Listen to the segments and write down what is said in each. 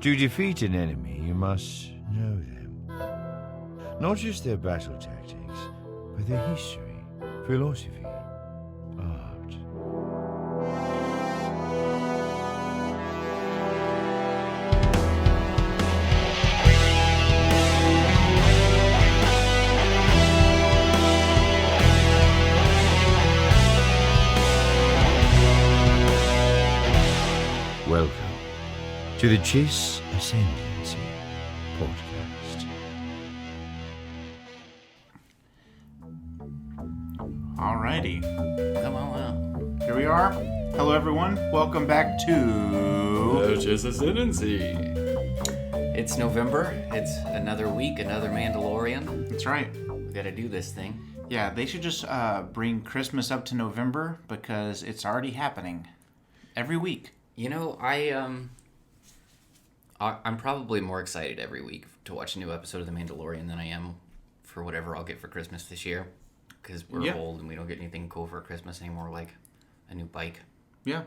To defeat an enemy, you must know them. Not just their battle tactics, but their history, philosophy, art. Welcome to the Chiss Ascendancy podcast. Alrighty, Wow. here we are. Hello everyone, welcome back to... Chiss Ascendancy. It's November. It's another week, another Mandalorian. That's right. We gotta do this thing. Yeah, they should just bring Christmas up to November because it's already happening every week. You know, I'm probably more excited every week to watch a new episode of The Mandalorian than I am for whatever I'll get for Christmas this year. Because we're old and we don't get anything cool for Christmas anymore, like a new bike. Yeah.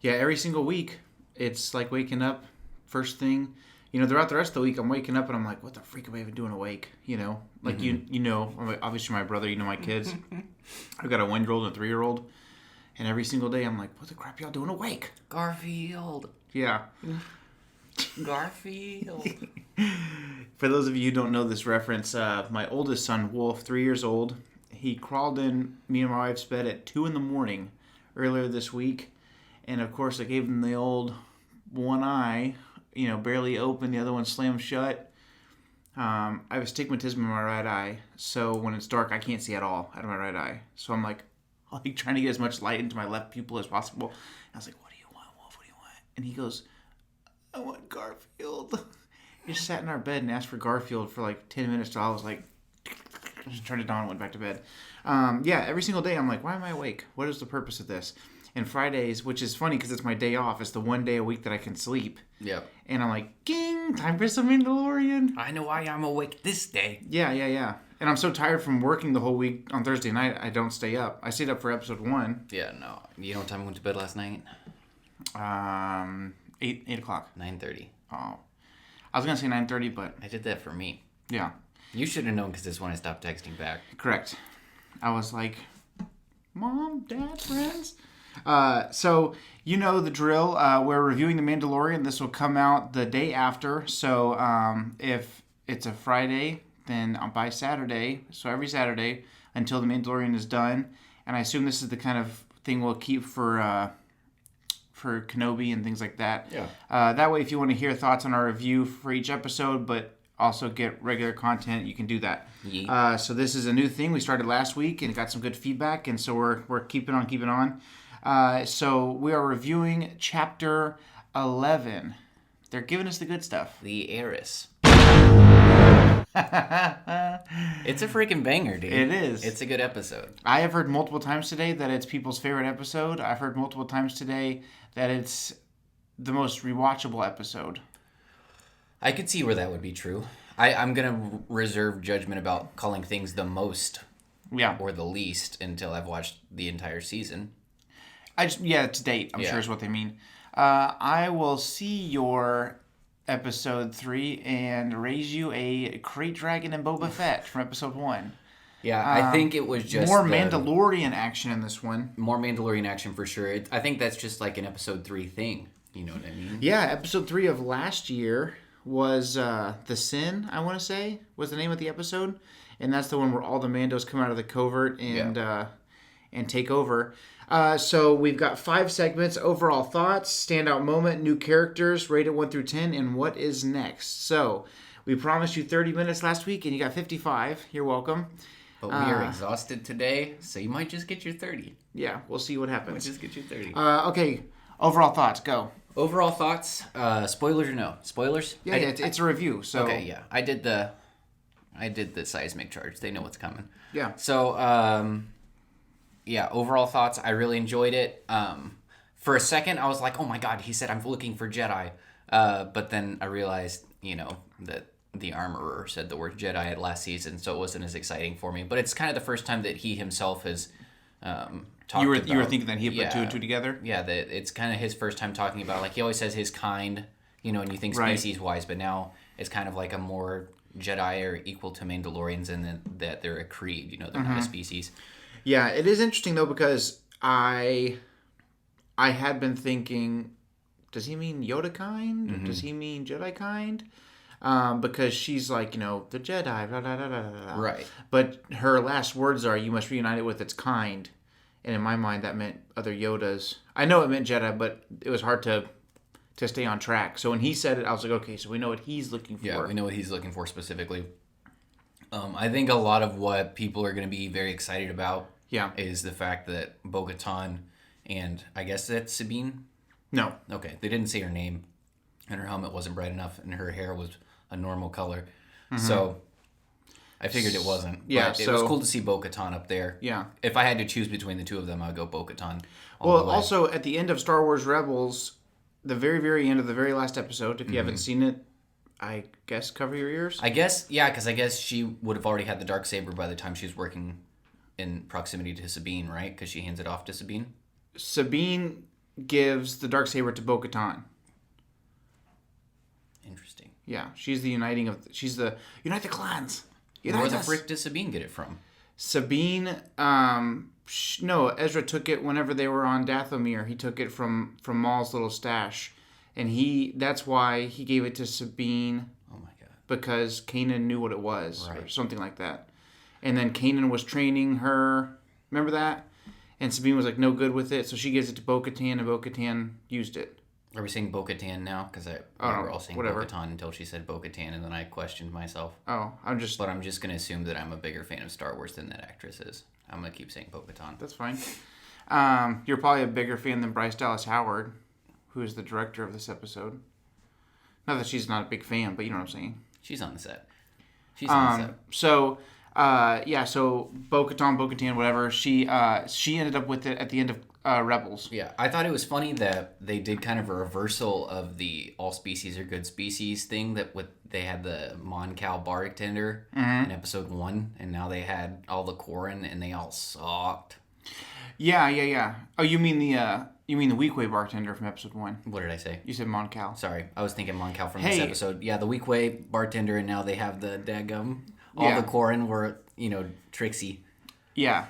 Yeah, every single week, it's like waking up, first thing. You know, throughout the rest of the week, I'm waking up and I'm like, what the freak am I even doing awake? You know? Like, you know, obviously my brother, you know my kids. I've got a 1-year-old and a 3-year-old. And every single day, I'm like, what the crap y'all doing awake? Garfield. Yeah. Garfield. For those of you who don't know this reference, my oldest son, Wolf, 3 years old, he crawled in me and my wife's bed at 2 a.m. earlier this week. And, of course, I gave him the old one eye, you know, barely open, the other one slammed shut. I have astigmatism in my right eye, so when it's dark, I can't see at all out of my right eye. So I'm like trying to get as much light into my left pupil as possible. And I was like, what do you want, Wolf? What do you want? And he goes, I want Garfield. He just sat in our bed and asked for Garfield for like 10 minutes till I was like, just turned it on and went back to bed. Yeah, every single day I'm like, why am I awake? What is the purpose of this? And Fridays, which is funny because it's my day off, it's the one day a week that I can sleep. Yep. And I'm like, ging, time for some Mandalorian. I know why I'm awake this day. Yeah. And I'm so tired from working the whole week on Thursday night, I don't stay up. I stayed up for episode 1. Yeah, no. You know what time I went to bed last night? 8 o'clock. 9:30. Oh. I was going to say 9:30, but... I did that for me. Yeah. You should have known because this one I stopped texting back. Correct. I was like, Mom, Dad, friends? So, you know the drill. We're reviewing The Mandalorian. This will come out the day after. So, if it's a Friday, then by Saturday, so every Saturday until The Mandalorian is done. And I assume this is the kind of thing we'll keep for Kenobi and things like that. Yeah. That way, if you want to hear thoughts on our review for each episode, but also get regular content, you can do that. Yeah. So this is a new thing we started last week and got some good feedback, and so we're keeping on. So we are reviewing chapter 11. They're giving us the good stuff. The HEIRESS. It's a freaking banger, dude. It is. It's a good episode. I have heard multiple times today that it's people's favorite episode. I've heard multiple times today that it's the most rewatchable episode. I could see where that would be true. I'm going to reserve judgment about calling things the most or the least until I've watched the entire season. To date, I'm sure is what they mean. I will see your episode 3 and raise you a Crate Dragon and Boba Fett from episode 1. Yeah, I think it was just more Mandalorian action in this one. More Mandalorian action for sure. I think that's just like an episode 3 thing. You know what I mean? Yeah, episode 3 of last year was The Sin, I want to say, was the name of the episode. And that's the one where all the Mandos come out of the covert and take over. So we've got 5 segments, overall thoughts, standout moment, new characters, rated 1 through 10, and what is next. So we promised you 30 minutes last week, and you got 55. You're welcome. But we are exhausted today, so you might just get your 30. Yeah, we'll see what happens. Might just get your 30. Okay, overall thoughts, go. Overall thoughts, spoilers or no? Spoilers? Yeah, it's a review, so... Okay, yeah. I did the seismic charge. They know what's coming. Yeah. So, overall thoughts, I really enjoyed it. For a second, I was like, oh my god, he said I'm looking for Jedi. But then I realized, that the Armorer said the word Jedi at last season, so it wasn't as exciting for me. But it's kind of the first time that he himself has talked about... You were thinking that he put two and two together? Yeah, it's kind of his first time talking about it. Like, he always says his kind, and you think Right. species-wise, but now it's kind of like a more Jedi are equal to Mandalorians in that they're a creed, they're not a species. Yeah, it is interesting though because I had been thinking, does he mean Yoda kind? Or does he mean Jedi kind? Because she's like, the Jedi, blah, blah, blah, blah, blah. Right. But her last words are, you must reunite it with its kind. And in my mind, that meant other Yodas. I know it meant Jedi, but it was hard to stay on track. So when he said it, I was like, okay, so we know what he's looking for. Yeah, we know what he's looking for specifically. I think a lot of what people are going to be very excited about is the fact that Bo-Katan and I guess that's Sabine? No. Okay, they didn't say her name, and her helmet wasn't bright enough, and her hair was a normal color. So I figured it wasn't. Yeah, but it was cool to see Bo-Katan up there. Yeah. If I had to choose between the two of them, I would go Bo-Katan. Well, also at the end of Star Wars Rebels, the very, very end of the very last episode, if you haven't seen it, I guess cover your ears. I guess, yeah, because I guess she would have already had the Darksaber by the time she was working in proximity to Sabine, right? Because she hands it off to Sabine. Sabine gives the Darksaber to Bo-Katan. Interesting. Yeah, she's the unite the clans. Where the frick does Sabine get it from? Sabine, no, Ezra took it whenever they were on Dathomir. He took it from Maul's little stash. And that's why he gave it to Sabine. Oh my god. Because Kanan knew what it was. Right. Or something like that. And then Kanan was training her. Remember that? And Sabine was like no good with it. So she gives it to Bo-Katan and Bo-Katan used it. Are we saying Bo-Katan now? Because we were all saying Bo-Katan until she said Bo-Katan, and then I questioned myself. Oh, But I'm just going to assume that I'm a bigger fan of Star Wars than that actress is. I'm going to keep saying Bo-Katan. That's fine. You're probably a bigger fan than Bryce Dallas Howard, who is the director of this episode. Not that she's not a big fan, but you know what I'm saying. She's on the set. So Bo-Katan, whatever. She ended up with it at the end of Rebels. Yeah, I thought it was funny that they did kind of a reversal of the all species are good species thing they had the Mon Cal bartender in episode 1, and now they had all the Quarren, and they all sucked. Yeah. Oh, you mean the Weequay bartender from episode 1? What did I say? You said Mon Cal. Sorry, I was thinking Mon Cal from this episode. Yeah, the Weequay bartender, and now they have the daggum. All the Quarren were, tricksy. Yeah.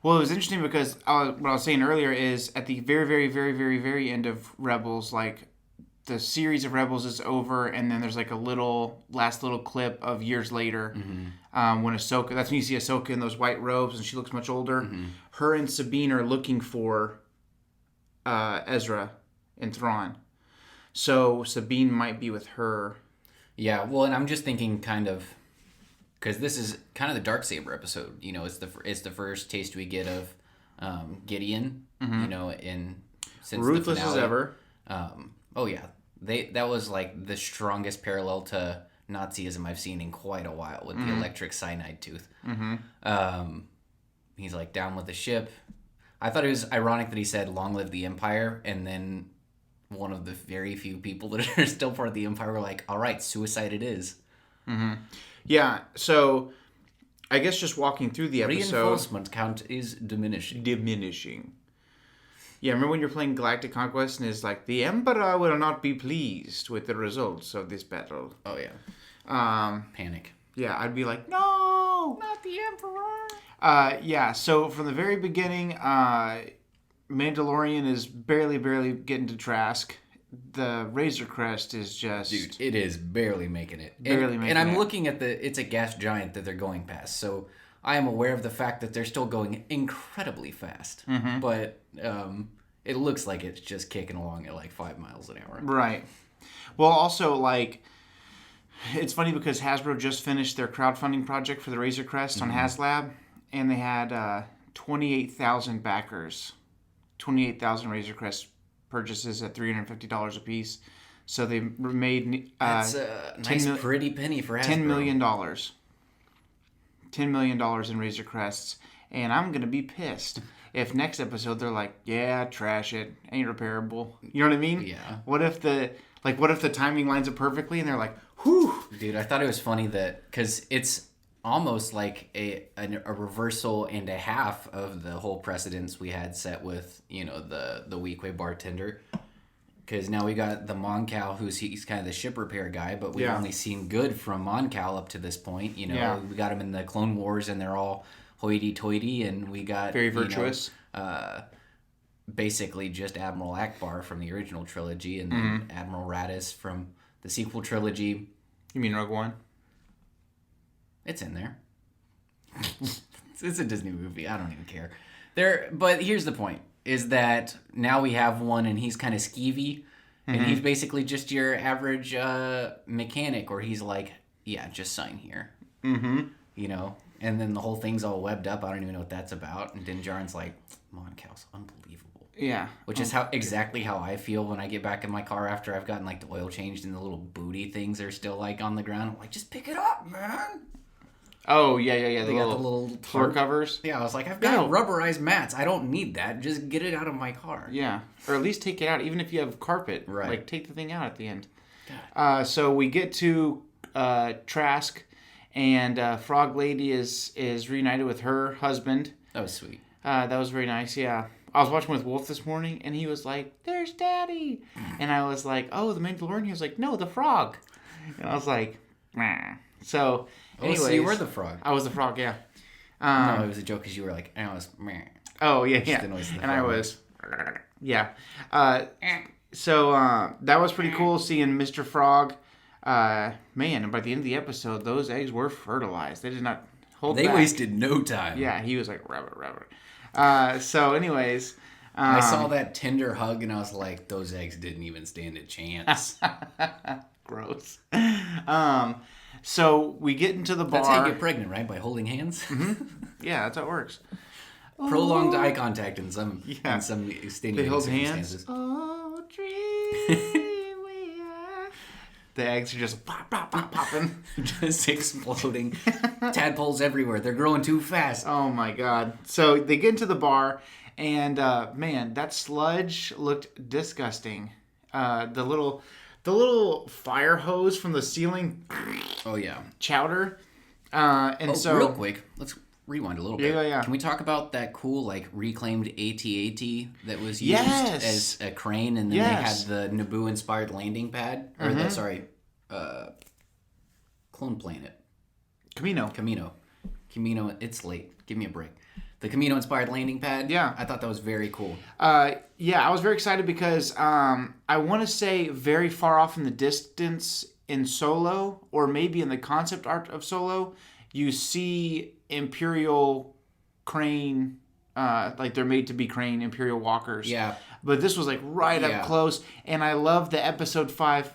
Well, it was interesting because what I was saying earlier is at the very, very, very, very, very end of Rebels, like the series of Rebels is over, and then there's like a last little clip of years later when Ahsoka. That's when you see Ahsoka in those white robes, and she looks much older. Her and Sabine are looking for Ezra and Thrawn, so Sabine might be with her. Yeah. Well, and I'm just thinking kind of. Because this is kind of the Darksaber episode, it's the first taste we get of Gideon, since ruthless the finale. as ever. Oh yeah, that was like the strongest parallel to Nazism I've seen in quite a while with the electric cyanide tooth. He's like down with the ship. I thought it was ironic that he said "Long live the Empire," and then one of the very few people that are still part of the Empire were like, "All right, suicide it is." Yeah, so I guess just walking through the episode... Reinforcement count is diminishing. Yeah, remember when you're playing Galactic Conquest and it's like, the Emperor will not be pleased with the results of this battle. Oh, yeah. Panic. Yeah, I'd be like, no! Not the Emperor! Yeah, so from the very beginning, Mandalorian is barely getting to Trask. The Razor Crest is just... Dude, it is barely making it. And I'm looking at it's a gas giant that they're going past. So I am aware of the fact that they're still going incredibly fast. But it looks like it's just kicking along at like 5 miles an hour. Right. Well, also, like, it's funny because Hasbro just finished their crowdfunding project for the Razor Crest on HasLab. And they had 28,000 backers. 28,000 Razor Crest purchases at $350 a piece, so they made that's a nice pretty penny for Hasbro. $10 million. $10 million in Razor Crests, and I'm gonna be pissed if next episode they're like, yeah, trash it, ain't repairable. You know what I mean? Yeah. What if the timing lines up perfectly and they're like, whew. Dude, I thought it was funny that because it's almost like a reversal and a half of the whole precedence we had set with the Weequay bartender, Because now we got the Moncal, he's kind of the ship repair guy, but we've Yeah. only seen good from Moncal up to this point. You know, Yeah. we got him in the Clone Wars, and they're all hoity-toity, and we got Very virtuous. Basically just Admiral Akbar from the original trilogy, and then Admiral Raddus from the sequel trilogy. You mean Rogue One? It's in there. It's a Disney movie. I don't even care. But here's the point: is that now we have one, and he's kind of skeevy, and he's basically just your average mechanic, or he's like, yeah, just sign here. Mm-hmm. You know, and then the whole thing's all webbed up. I don't even know what that's about. And Din Djarin's like, Moncal's unbelievable. Yeah. Which is exactly how I feel when I get back in my car after I've gotten like the oil changed and the little booty things are still like on the ground. I'm like, just pick it up, man. Oh, yeah. They got the little floor covers. Yeah, I was like, I've got rubberized mats. I don't need that. Just get it out of my car. Yeah. Or at least take it out, even if you have carpet. Right. Like, take the thing out at the end. So we get to Trask, and Frog Lady is reunited with her husband. That was sweet. That was very nice, yeah. I was watching with Wolf this morning, and he was like, there's Daddy. And I was like, oh, the Mandalorian? He was like, no, the frog. And I was like, meh. So, anyways. So you were the frog. I was the frog, yeah. No, it was a joke because you were like, and I was, meh. Oh, yeah. the noise of the And I frog. was, yeah. So, that was pretty cool seeing Mr. Frog. Man, and by the end of the episode, those eggs were fertilized. They did not hold They back. wasted no time. Yeah, he was like, rabbit. So, anyways. I saw that tender hug and I was like, those eggs didn't even stand a chance. Gross. So we get into the bar. That's how you get pregnant, right? By holding hands? Yeah, that's how it works. Prolonged eye contact in some Yeah. extenuating They hold circumstances. hands. Oh, dream we are. The eggs are just pop, pop, pop, popping. Just exploding. Tadpoles everywhere. They're growing too fast. Oh my god. So they get into the bar, and man, that sludge looked disgusting. The little fire hose from the ceiling. Oh, yeah. Chowder. And so real quick, let's rewind a little bit. Yeah. Can we talk about that cool, like, reclaimed AT-AT that was used Yes. as a crane, and then Yes. they had the Naboo-inspired landing pad? Or, Clone Planet. Camino. Camino, it's late. Give me a break. The Camino-inspired landing pad? Yeah. I thought that was very cool. Yeah, I was very excited because I want to say very far off in the distance in Solo, or maybe in the concept art of Solo, you see Imperial crane, like they're made to be crane Imperial walkers. Yeah. But this was like right Yeah. up close, and I love the episode 5.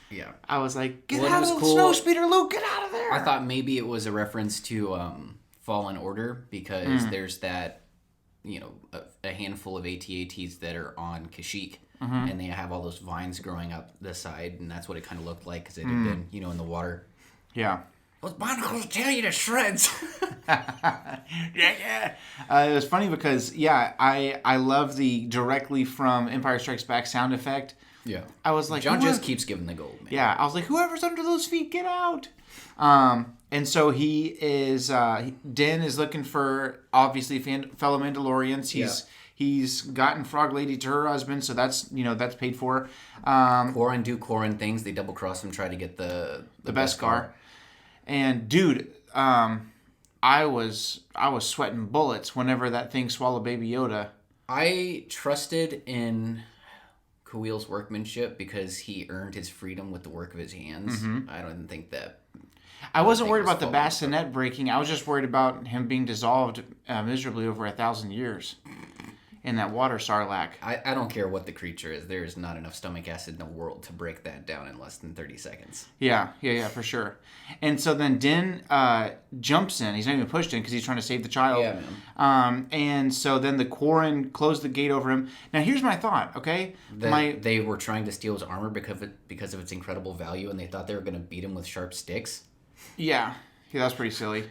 Yeah. I was like, get Well, it out was of the cool. snow speeder, Luke, get out of there. I thought maybe it was a reference to Fallen Order because there's that, a handful of AT-ATs that are on Kashyyyk, and they have all those vines growing up the side, and that's what it kind of looked like because it had been, in the water. Yeah. Those barnacles tear you to shreds. Yeah. It was funny because, I love the directly from Empire Strikes Back sound effect. Yeah. I was like, John whoever- just keeps giving the gold, man. Yeah, I was like, whoever's under those feet, get out. And so he is, Din is looking for, obviously, fellow Mandalorians. He's gotten Frog Lady to her husband, so that's, that's paid for. Quarren do Quarren things. They double cross him, try to get the Beskar. And dude, I was sweating bullets whenever that thing swallowed Baby Yoda. I trusted in Kuil's workmanship because he earned his freedom with the work of his hands. I don't think that. I wasn't thing worried was about the falling bassinet breaking. I was just worried about him being dissolved miserably over 1,000 years in that water sarlacc. I don't care what the creature is. There is not enough stomach acid in the world to break that down in less than 30 seconds. Yeah, for sure. And so then Din jumps in. He's not even pushed in because he's trying to save the child. Yeah, man. And so then the Quarren closed the gate over him. Now here's my thought, okay? They were trying to steal his armor because of its incredible value, and they thought they were going to beat him with sharp sticks. Yeah, that's pretty silly.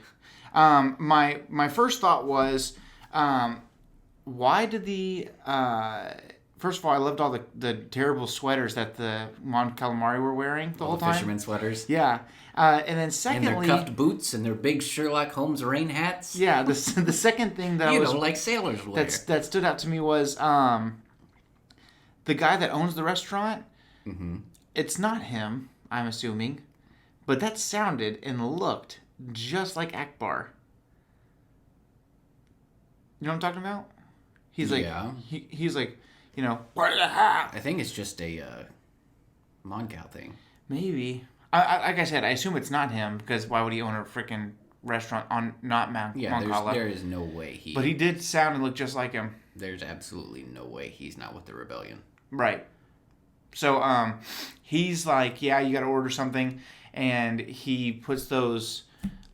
My first thought was, why did the first of all, I loved all the terrible sweaters that the Mon Calamari were wearing the whole time. Fisherman sweaters. Yeah. And then And secondly... their cuffed boots and their big Sherlock Holmes rain hats. Yeah, the second thing that like sailors wear. that stood out to me was the guy that owns the restaurant. Mm-hmm. It's not him, I'm assuming, but that sounded and looked just like Akbar. You know what I'm talking about? He's like, he's like, where's the hat? I think it's just a Moncal thing. Maybe. Like I said, I assume it's not him because why would he own a freaking restaurant on not Moncala? There is no way he... But he did sound and look just like him. There's absolutely no way he's not with the rebellion. Right. So he's like, yeah, you got to order something, and he puts those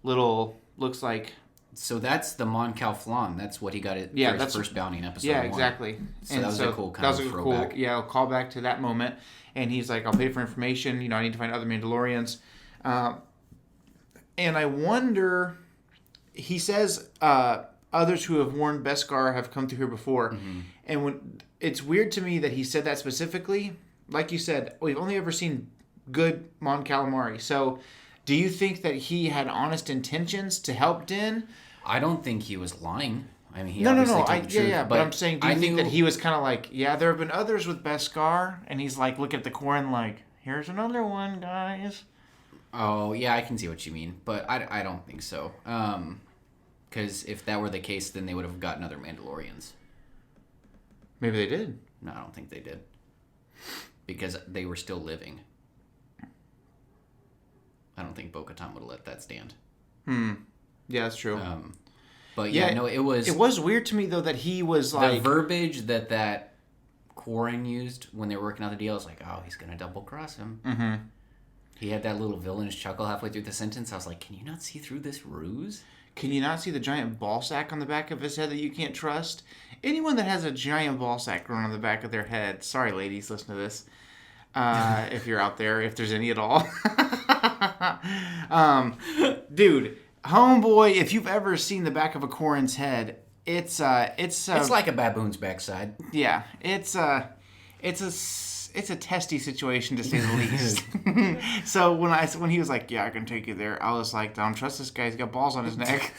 little, looks like... So that's the Mon Cal Flan. That's what he got for his first bounty in episode 1. Yeah, exactly. So that was a cool kind of throwback. Cool callback to that moment. And he's like, I'll pay for information. I need to find other Mandalorians. And I wonder... He says others who have worn Beskar have come through here before. Mm-hmm. And it's weird to me that he said that specifically. Like you said, we've only ever seen good Mon Calamari. So do you think that he had honest intentions to help Din? I don't think he was lying. I mean, he no. told the truth, But I'm saying, do you think that he was kind of like, yeah, there have been others with Beskar, and he's like, look at the Quarren, like, here's another one, guys. Oh, yeah, I can see what you mean, but I don't think so. Because if that were the case, then they would have gotten other Mandalorians. Maybe they did. No, I don't think they did. Because they were still living. I don't think Bo-Katan would have let that stand. Yeah, that's true. But yeah, no, it was... It was weird to me, though, that he was like... The verbiage that Quarren used when they were working out the deal, I was like, oh, he's going to double-cross him. Mm-hmm. He had that little villainous chuckle halfway through the sentence. I was like, can you not see through this ruse? Can you not see the giant ball sack on the back of his head that you can't trust? Anyone that has a giant ball sack growing on the back of their head... Sorry, ladies, listen to this. If you're out there, if there's any at all. Dude... Homeboy, if you've ever seen the back of a Quarren's head, it's like a baboon's backside. Yeah, it's a testy situation to say the least. So when he was like, yeah, I can take you there, I was like, don't trust this guy. He's got balls on his neck.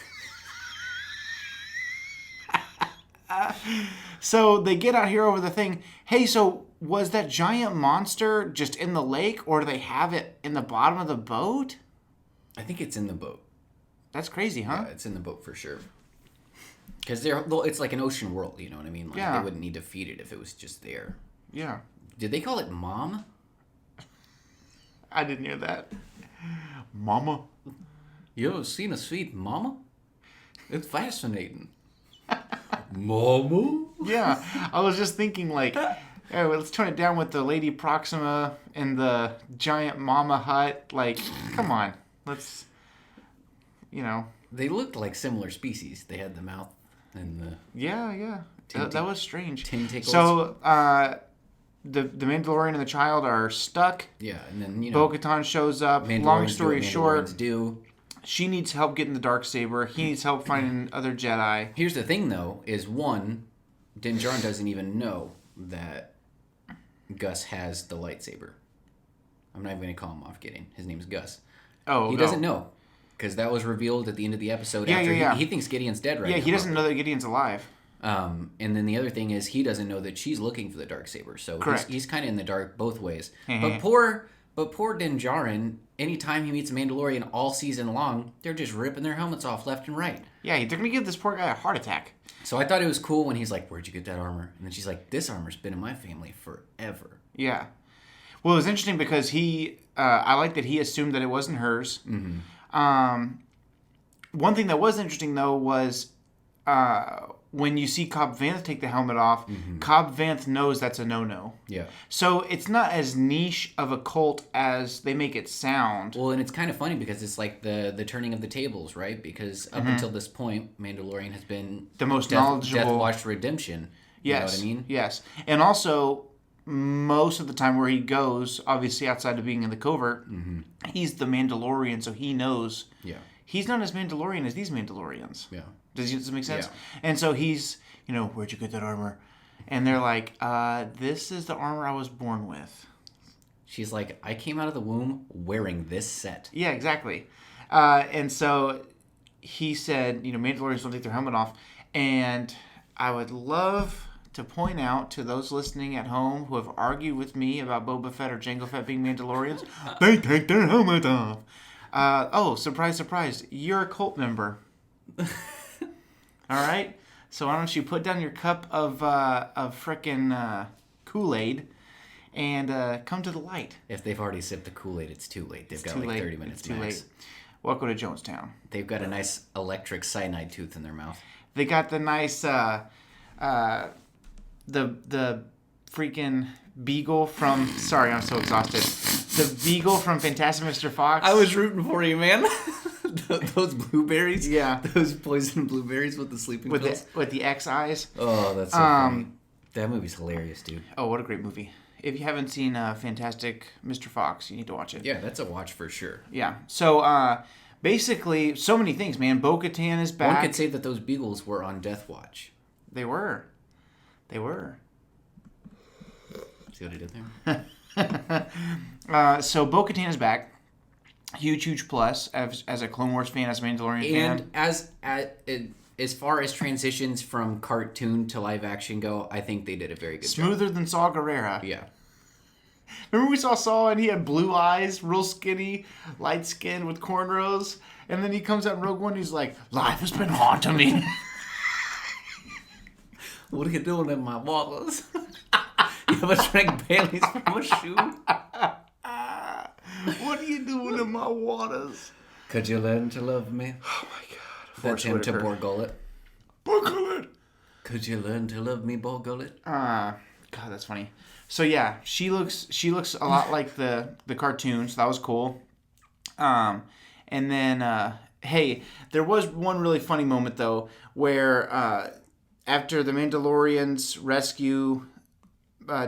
So they get out here over the thing. Hey, so was that giant monster just in the lake, or do they have it in the bottom of the boat? I think it's in the boat. That's crazy, huh? Yeah, it's in the boat for sure. Because it's like an ocean world, you know what I mean? Like, they wouldn't need to feed it if it was just there. Yeah. Did they call it Mom? I didn't hear that. Mama? You ever seen a sweet mama? It's fascinating. Mama? Yeah. I was just thinking, like, hey, let's tone it down with the Lady Proxima and the giant mama hut. Like, come on. Let's... They looked like similar species. They had the mouth and the... Yeah. That was strange. Tentacles. So, the Mandalorian and the child are stuck. Yeah, and then, Bo-Katan shows up. Long story short, do. She needs help getting the Darksaber. He needs help finding other Jedi. Here's the thing, though, is one, Din Djarin doesn't even know that Gus has the lightsaber. I'm not even going to call him off kidding. His name's Gus. Oh, He doesn't know. Because that was revealed at the end of the episode. He thinks Gideon's dead right now. Yeah, he doesn't know that Gideon's alive. And then the other thing is he doesn't know that she's looking for the Darksaber. So he's kind of in the dark both ways. But poor Din Djarin, anytime he meets a Mandalorian all season long, they're just ripping their helmets off left and right. Yeah, they're going to give this poor guy a heart attack. So I thought it was cool when he's like, where'd you get that armor? And then she's like, this armor's been in my family forever. Yeah. Well, it was interesting because I like that he assumed that it wasn't hers. Mm-hmm. One thing that was interesting, though, was when you see Cobb Vanth take the helmet off, Cobb Vanth knows that's a no-no. Yeah. So it's not as niche of a cult as they make it sound. Well, and it's kind of funny because it's like the turning of the tables, right? Because up until this point, Mandalorian has been the most knowledgeable. Death Watch redemption. You know what I mean? Yes. And also, most of the time where he goes, obviously outside of being in the covert, he's the Mandalorian, so he knows. Yeah. He's not as Mandalorian as these Mandalorians. Yeah. Does it make sense? Yeah. And so he's, where'd you get that armor? And they're like, this is the armor I was born with. She's like, I came out of the womb wearing this set. Yeah, exactly. And so he said, Mandalorians don't take their helmet off. And I would love to point out to those listening at home who have argued with me about Boba Fett or Jango Fett being Mandalorians, they take their helmet off. Oh, surprise, surprise. You're a cult member. All right? So why don't you put down your cup of frickin' Kool-Aid and come to the light. If they've already sipped the Kool-Aid, it's too late. They've got like 30 minutes too max. late. Welcome to Jonestown. They've got a nice electric cyanide tooth in their mouth. They got the nice the freaking beagle from... Sorry, I'm so exhausted. The beagle from Fantastic Mr. Fox. I was rooting for you, man. Those blueberries. Yeah. Those poison blueberries with the sleeping pills. With the X eyes. Oh, that's so funny. That movie's hilarious, dude. Oh, what a great movie. If you haven't seen Fantastic Mr. Fox, you need to watch it. Yeah, that's a watch for sure. Yeah. So, basically, so many things, man. Bo-Katan is back. One could say that those beagles were on Death Watch. They were. See what I did there? So Bo-Katan is back. Huge plus as a Clone Wars fan, as a Mandalorian fan. And as far as transitions from cartoon to live action go, I think they did a very good job. Smoother than Saw Gerrera. Yeah. Remember we saw Saw and he had blue eyes, real skinny, light skin with cornrows, and then he comes out in Rogue One and he's like, life has been haunting me. What are you doing in my waters? You ever drank Bailey's from a shoe? What are you doing in my waters? Could you learn to love me? Oh my god. That's him to Borgullet. Borgullet! Could you learn to love me, Borgullet? God, that's funny. So yeah, she looks a lot like the cartoon, so that was cool. And then hey, there was one really funny moment though, where after the Mandalorians rescue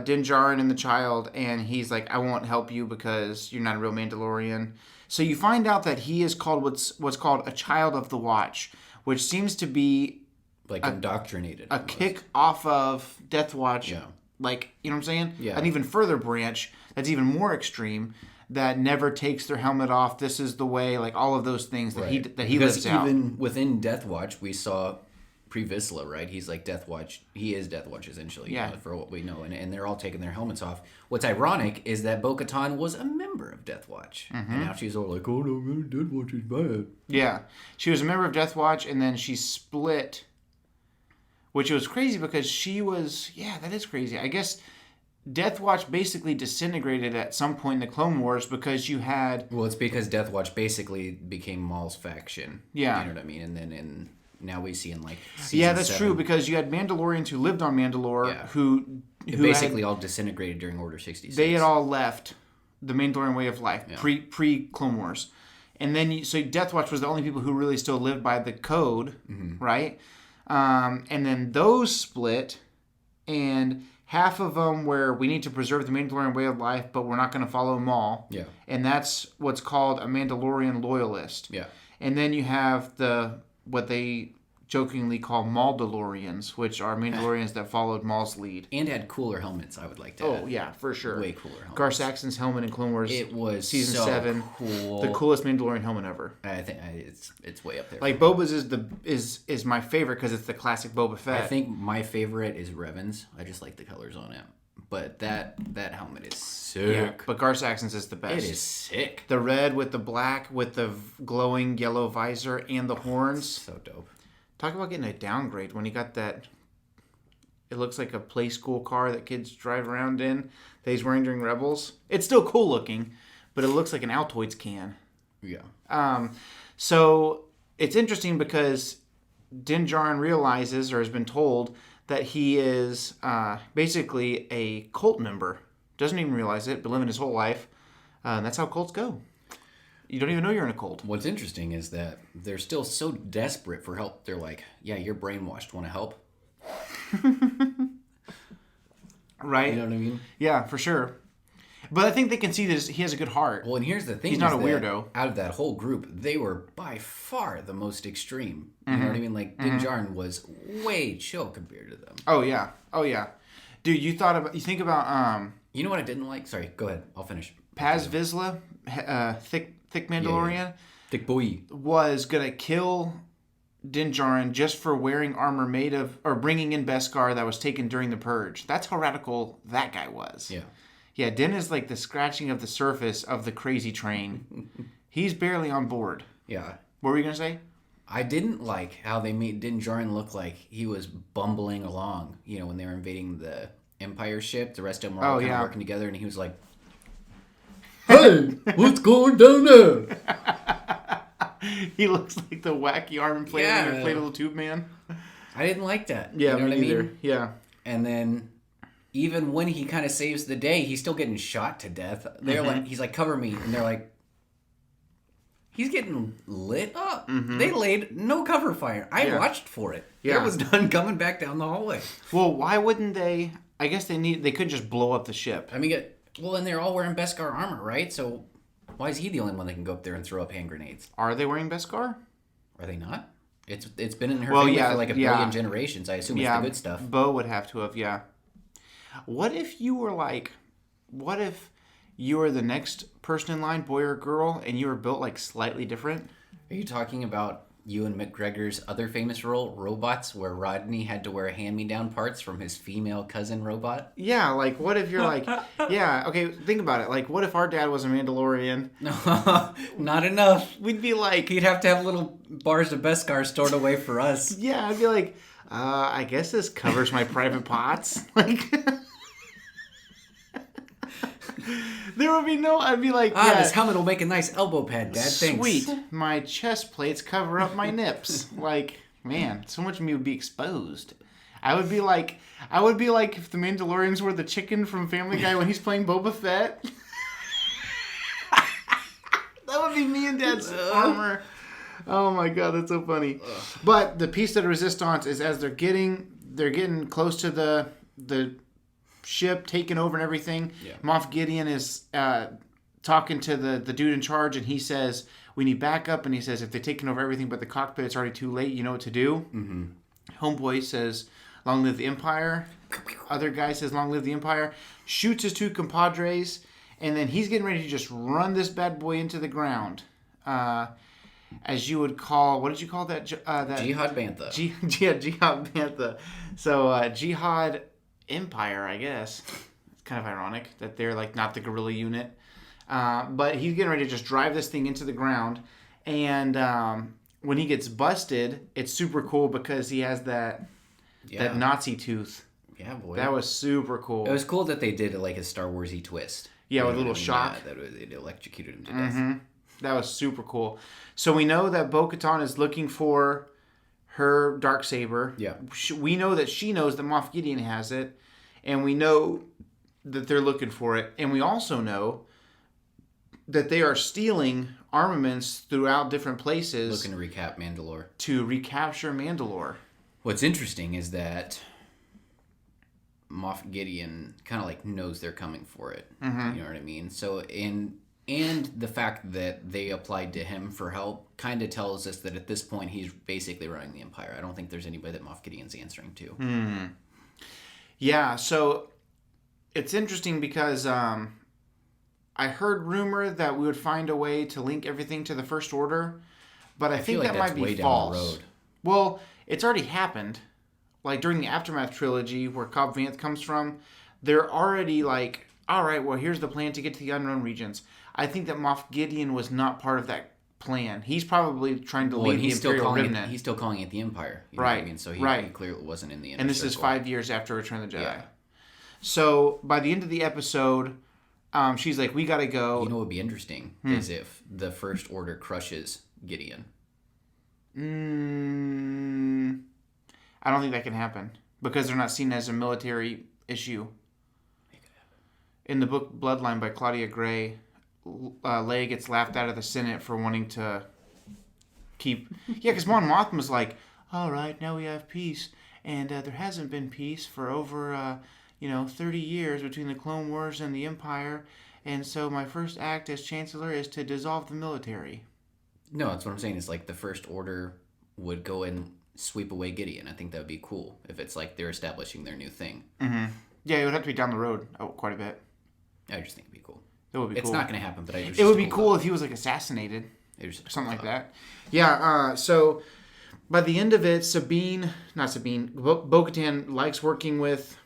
Din Djarin and the child, and he's like, I won't help you because you're not a real Mandalorian. So you find out that he is called what's called a child of the Watch, which seems to be like indoctrinated. A kick off of Death Watch. Yeah. Like, you know what I'm saying? Yeah. An even further branch that's even more extreme that never takes their helmet off. This is the way, like all of those things that he lives out. Even within Death Watch, we saw Pre Vizsla, right? He's like Death Watch. He is Death Watch essentially, for what we know, and they're all taking their helmets off. What's ironic is that Bo-Katan was a member of Death Watch, and now she's all like, "Oh no, man, Death Watch is bad." Yeah, she was a member of Death Watch, and then she split, which was crazy because she was. Yeah, that is crazy. I guess Death Watch basically disintegrated at some point in the Clone Wars because you had. Well, it's because Death Watch basically became Maul's faction. Yeah, you know what I mean, and then now we see in like season that's 7, true because you had Mandalorians who lived on Mandalore who basically all disintegrated during Order 66. They had all left the Mandalorian way of life pre Clone Wars, and then so Death Watch was the only people who really still lived by the code, right? And then those split, and half of them where we need to preserve the Mandalorian way of life, but we're not going to follow Maul. Yeah, and that's what's called a Mandalorian loyalist. Yeah, and then you have what they jokingly call Mandalorians, which are Mandalorians that followed Maul's lead. And had cooler helmets, I would like to add. Oh, yeah, for sure. Way cooler helmets. Gar Saxon's helmet in Clone Wars. It was Season so 7. Cool. The coolest Mandalorian helmet ever. I think it's way up there. Like, Boba's is my favorite because it's the classic Boba Fett. I think my favorite is Revan's. I just like the colors on it. But that helmet is sick. Yeah, but Gar Saxon's is the best. It is sick. The red with the black with the glowing yellow visor and the horns. So dope. Talk about getting a downgrade when he got that. It looks like a play school car that kids drive around in that he's wearing during Rebels. It's still cool looking, but it looks like an Altoids can. Yeah. So it's interesting because Din Djarin realizes or has been told that he is basically a cult member. Doesn't even realize it, but living his whole life. And that's how cults go. You don't even know you're in a cult. What's interesting is that they're still so desperate for help. They're like, yeah, you're brainwashed. Want to help? Right? You know what I mean? Yeah, for sure. But I think they can see that he has a good heart. Well, and here's the thing. He's not a weirdo. Out of that whole group, they were by far the most extreme. You know what I mean? Like, Din Djarin was way chill compared to them. Oh, yeah. Dude, you think about You know what I didn't like? Sorry, go ahead. I'll finish. Paz Vizsla, thick Mandalorian, Yeah. Thick boy. was gonna kill Din Djarin just for wearing armor made of, or bringing in Beskar that was taken during the Purge. That's how radical that guy was. Yeah. Yeah, Din is like the scratching of the surface of the crazy train. He's barely on board. Yeah. What were you gonna say? I didn't like how they made Din Djarin look like he was bumbling along. You know, when they were invading the Empire ship, the rest of them were all kind of working together, and he was like, "Hey, what's going down there?" He looks like the wacky arm inflatable tube man. I didn't like that. Yeah, you know me what neither. I mean? Yeah. And then, even when he kind of saves the day, he's still getting shot to death. They're like, he's like, "Cover me," and they're like, he's getting lit up. They laid no cover fire. I watched for it. Yeah. It was done coming back down the hallway. Well, why wouldn't they? I guess they could just blow up the ship. I mean, and they're all wearing Beskar armor, right? So why is he the only one that can go up there and throw up hand grenades? Are they wearing Beskar? Are they not? It's been in her family for like a billion generations. I assume it's the good stuff. Bo would have to have, yeah. What if you were the next person in line, boy or girl, and you were built like slightly different? Are you talking about Ewan McGregor's other famous role, Robots, where Rodney had to wear hand-me-down parts from his female cousin robot? Yeah, like what if you're like, yeah, okay, think about it. Like what if our dad was a Mandalorian? Not enough. We'd be like... He'd have to have little bars of Beskar stored away for us. Yeah, I'd be like, I guess this covers my private pots. Like... There would be no... I'd be like... this helmet will make a nice elbow pad, Dad. Thanks. Sweet. My chest plates cover up my nips. Like, man, so much of me would be exposed. I would be like if the Mandalorians were the chicken from Family Guy when he's playing Boba Fett. That would be me and Dad's armor. Oh my god, that's so funny. But the piece de resistance is as they're getting close to the ship taken over and everything. Yeah. Moff Gideon is talking to the dude in charge, and he says, "We need backup." And he says, "If they've taken over everything but the cockpit, it's already too late. You know what to do." Mm-hmm. Homeboy says, "Long live the Empire." Other guy says, "Long live the Empire." Shoots his two compadres, and then he's getting ready to just run this bad boy into the ground. As you would call, what did you call that? Jihad Bantha. Jihad Bantha. So Jihad Empire, I guess. It's kind of ironic that they're like not the guerrilla unit. But he's getting ready to just drive this thing into the ground. And when he gets busted, it's super cool because he has that Nazi tooth. Yeah, boy. That was super cool. It was cool that they did like a Star Wars-y twist. Yeah, with a little shock. Yeah, that it electrocuted him to death. That was super cool. So we know that Bo-Katan is looking for her Darksaber. Yeah. We know that she knows that Moff Gideon has it. And we know that they're looking for it. And we also know that they are stealing armaments throughout different places. Looking to recap Mandalore. To recapture Mandalore. What's interesting is that Moff Gideon kind of like knows they're coming for it. Mm-hmm. You know what I mean? So, and the fact that they applied to him for help kind of tells us that at this point he's basically running the Empire. I don't think there's anybody that Moff Gideon's answering to. Hmm. Yeah, so it's interesting because I heard rumor that we would find a way to link everything to the First Order, but I think that might be false. Down the road. Well, it's already happened. Like during the Aftermath trilogy, where Cobb Vanth comes from, they're already like, all right, well, here's the plan to get to the Unknown Regions. I think that Moff Gideon was not part of that plan. He's probably trying to lead the Imperial Remnant. He's still calling it the Empire. You know what I mean? So he clearly wasn't in the Inner And this Circle. is 5 years after Return of the Jedi. Yeah. So by the end of the episode, she's like, we gotta go. You know what would be interesting is if the First Order crushes Gideon. I don't think that can happen because they're not seen as a military issue. In the book Bloodline by Claudia Gray, Leia gets laughed out of the Senate for wanting to keep... Yeah, because Mon Mothma's like, all right, now we have peace. And there hasn't been peace for over, 30 years between the Clone Wars and the Empire. And so my first act as Chancellor is to dissolve the military. No, that's what I'm saying. It's like the First Order would go and sweep away Gideon. I think that would be cool if it's like they're establishing their new thing. Mm-hmm. Yeah, it would have to be down the road quite a bit. I just think it'd be cool. It would be cool. It's not going to happen, but I just it would be cool if he was like assassinated. Something like that. Yeah, so by the end of it, Bo-Katan likes working with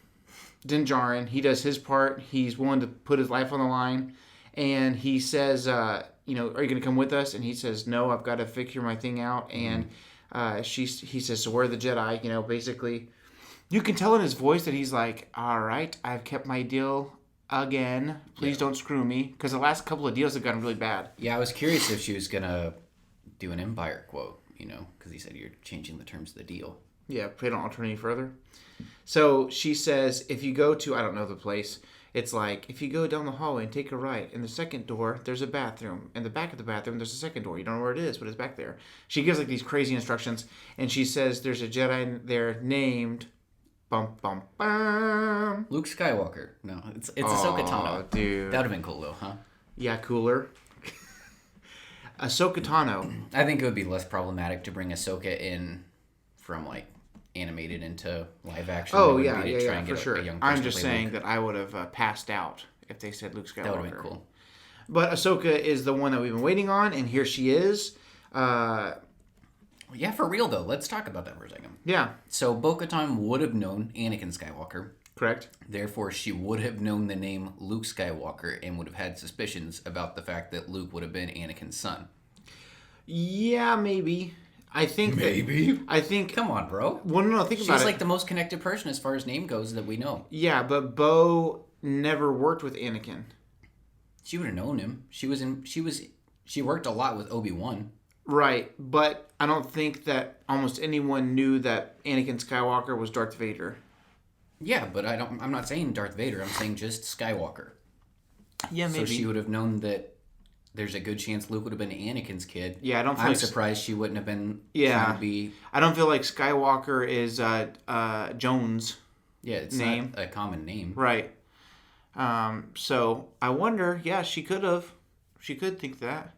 Din Djarin. He does his part. He's willing to put his life on the line. And he says, are you going to come with us? And he says, no, I've got to figure my thing out. And he says, so we're the Jedi. Basically, you can tell in his voice that he's like, all right, I've kept my deal again. Please don't screw me. Because the last couple of deals have gotten really bad. Yeah, I was curious if she was going to do an Empire quote, because he said you're changing the terms of the deal. Yeah, they don't alter any further. So she says, if you go to, I don't know the place, it's like, if you go down the hallway and take a right, in the second door, there's a bathroom. In the back of the bathroom, there's a second door. You don't know where it is, but it's back there. She gives like these crazy instructions, and she says there's a Jedi there named... Bum, bum, bum. Luke Skywalker. No, it's Ahsoka Tano. Dude. That would have been cool, though, huh? Yeah, cooler. Ahsoka Tano. I think it would be less problematic to bring Ahsoka in from, animated into live action. Oh, yeah, for sure. I'm just saying that I would have passed out if they said Luke Skywalker. That would have been cool. But Ahsoka is the one that we've been waiting on, and here she is. Yeah, for real, though. Let's talk about that for a second. Yeah. So Bo-Katan would have known Anakin Skywalker. Correct. Therefore, she would have known the name Luke Skywalker and would have had suspicions about the fact that Luke would have been Anakin's son. Yeah, maybe. I think... Come on, bro. Well, no, think about it. She's like the most connected person as far as name goes that we know. Yeah, but Bo never worked with Anakin. She would have known him. She worked a lot with Obi-Wan. Right, but I don't think that almost anyone knew that Anakin Skywalker was Darth Vader. Yeah, but I'm not saying Darth Vader. I'm saying just Skywalker. Yeah, maybe. So she would have known that there's a good chance Luke would have been Anakin's kid. Yeah, I'm surprised she wouldn't have been trying to be... I don't feel like Skywalker is Jones' Yeah, it's name. not a common name. Right. So I wonder, she could have. She could think that.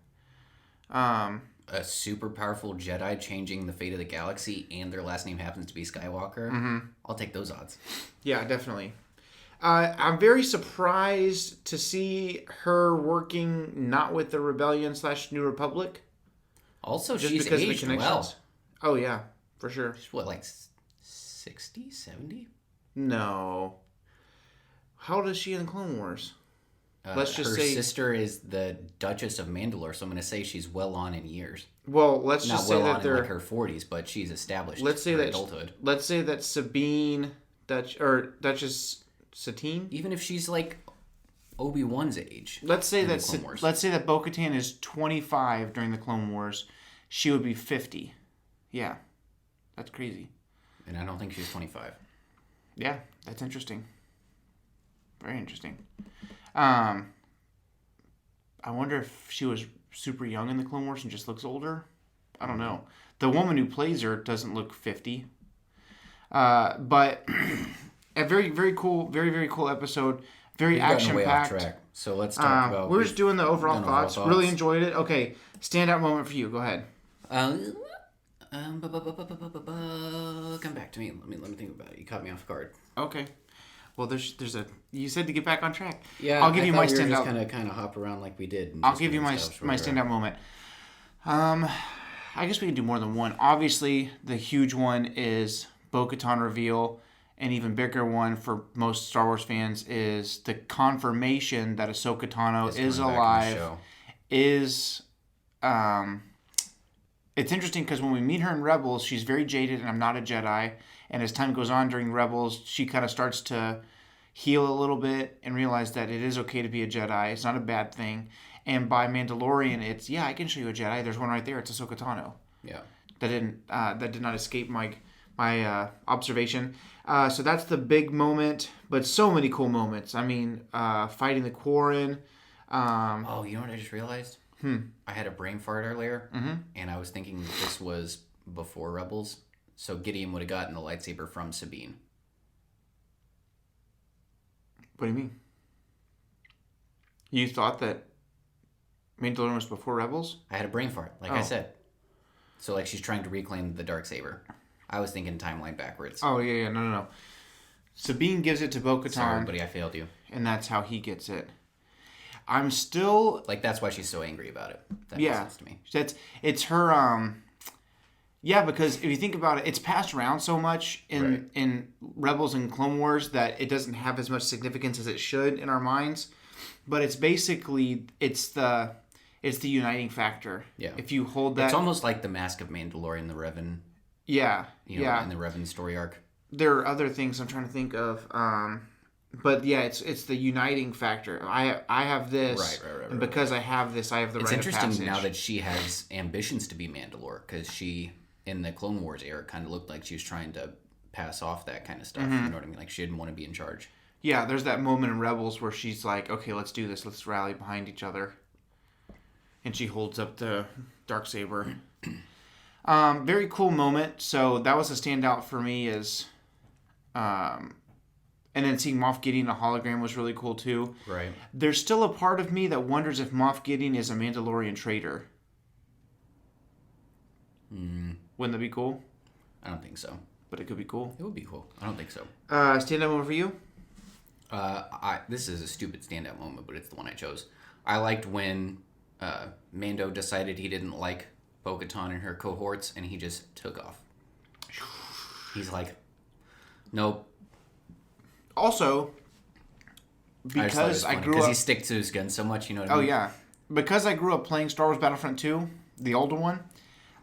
A super powerful Jedi changing the fate of the galaxy and their last name happens to be Skywalker. Mm-hmm. I'll take those odds. Yeah, definitely. I'm very surprised to see her working not with the Rebellion / New Republic. Also, just she's because aged of the connections. well. Oh, yeah, for sure. She's what, 60, 70? No. How old is she in Clone Wars? Let's just say... Her sister is the Duchess of Mandalore, so I'm going to say she's well on in years. Well, let's just say that they're... Not well on in her 40s, but she's established adulthood. Let's say that Sabine, Duchess Satine? Even if she's Obi-Wan's age. Let's say that Bo-Katan is 25 during the Clone Wars. She would be 50. Yeah. That's crazy. And I don't think she's 25. Yeah, that's interesting. Very interesting. I wonder if she was super young in the Clone Wars and just looks older. I don't know. The woman who plays her doesn't look 50. But a very, very cool, very, very cool episode. Very action-packed. So let's talk about... We're just doing the overall thoughts. Really enjoyed it. Okay, standout moment for you. Go ahead. Come back to me. Let me think about it. You caught me off guard. Okay. Well, there's a... You said to get back on track. Yeah, I'll give you my standout... Just kind of hop around like we did. I'll give you my standout moment. I guess we can do more than one. Obviously, the huge one is Bo-Katan reveal. An even bigger one for most Star Wars fans is the confirmation that Ahsoka Tano is alive. It's interesting because when we meet her in Rebels, she's very jaded and I'm not a Jedi. And as time goes on during Rebels, she kind of starts to heal a little bit and realize that it is okay to be a Jedi. It's not a bad thing. And by Mandalorian, it's, I can show you a Jedi. There's one right there. It's Ahsoka Tano. Yeah. That did not escape my observation. So that's the big moment, but so many cool moments. I mean, fighting the Quarren. You know what I just realized? I had a brain fart earlier, and I was thinking this was before Rebels, so Gideon would have gotten the lightsaber from Sabine. What do you mean? You thought that Mandalorian was before Rebels? I had a brain fart, like I said. So, she's trying to reclaim the Darksaber. I was thinking timeline backwards. Oh, yeah, no. Sabine gives it to Sorry, Bo-Katan, buddy, I failed you. and that's how he gets it. I'm still... Like, that's why she's so angry about it. That Yeah. makes sense to me. It's her... Yeah, because if you think about it, it's passed around so much in Rebels and Clone Wars that it doesn't have as much significance as it should in our minds. But it's basically... It's the uniting factor. Yeah. If you hold that... It's almost like the Mask of Mandalorian, the Revan... Yeah. You know, in the Revan story arc. There are other things I'm trying to think of, but yeah, it's the uniting factor. I have this, Right. and because I have this, I have the It's rite of interesting passage. now that she has ambitions to be Mandalore, because she, in the Clone Wars era, kind of looked like she was trying to pass off that kind of stuff. Mm-hmm. You know what I mean? Like, she didn't want to be in charge. Yeah, there's that moment in Rebels where she's like, okay, let's do this. Let's rally behind each other. And she holds up the Darksaber. Very cool moment. So that was a standout for me as... and then seeing Moff Gideon in a hologram was really cool too. Right. There's still a part of me that wonders if Moff Gideon is a Mandalorian traitor. Wouldn't that be cool? I don't think so. But it could be cool. It would be cool. I don't think so. Standout moment for you? This is a stupid standout moment, but it's the one I chose. I liked when Mando decided he didn't like Bo-Katan and her cohorts, and he just took off. He's like, nope. Also, because I grew up... Because he sticks to his gun so much, you know what I mean? Oh, yeah. Because I grew up playing Star Wars Battlefront 2, the older one. You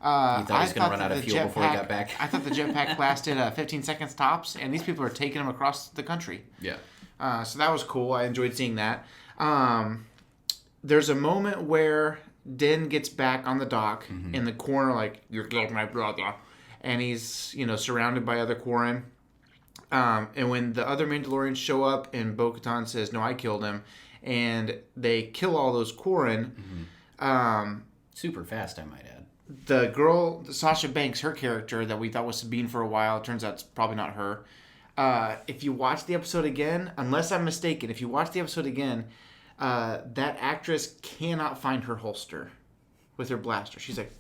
thought he was going to run out of fuel before he got back? I thought the jetpack lasted 15 seconds tops, and these people are taking him across the country. Yeah. So that was cool. I enjoyed seeing that. There's a moment where Din gets back on the dock in the corner, like, you're killed my brother. And he's, surrounded by other Quarren. And when the other Mandalorians show up and Bo-Katan says, no, I killed him, and they kill all those Quarren. Super fast, I might add. The girl, Sasha Banks, her character that we thought was Sabine for a while, turns out it's probably not her. If you watch the episode again, unless I'm mistaken, if you watch the episode again, that actress cannot find her holster with her blaster. She's like...